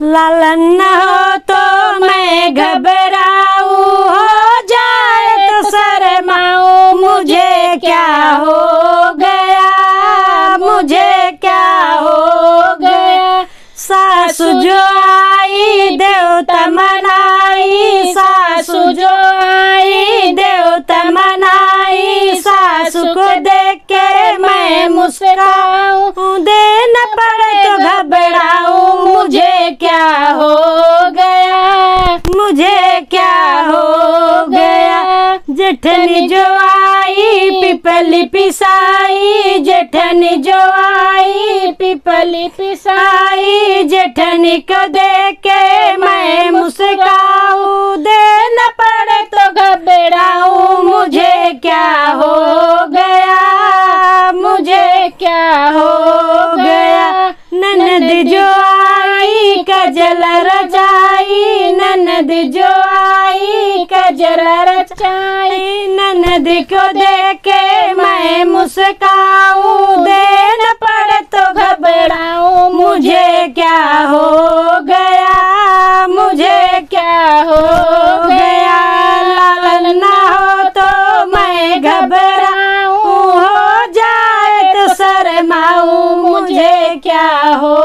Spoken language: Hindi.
लालन न हो तो मैं घबराऊं, हो जाए तो शर्माऊं, मुझे क्या हो गया, मुझे क्या हो गया। सासु जो आई देवता मनाई, सासु जो आई देवता मनाई, सासु को देख के मैं मुस्कुराऊं, देना पड़े तो घबराऊं, मुझे क्या हो गया, मुझे क्या हो गया। जेठनी जो आई पिपली पिसाई, जेठनी जो आई पिपली पिसाई, जेठनी को देख के मैं मुस्कुराऊं, देना पड़े तो घबराऊं, मुझे क्या हो गया, मुझे क्या हो गया। ननद जो आई कजल रचाई, ननद जो आई कजल रचाई, ननद को देख के मैं मुस्कुराऊं, देना पड़े तो घबराऊं, मुझे क्या हो गया, मुझे क्या हो गया। लालन ना हो तो मैं घबराऊं, हो जाए तो शर्माऊं, मुझे क्या हो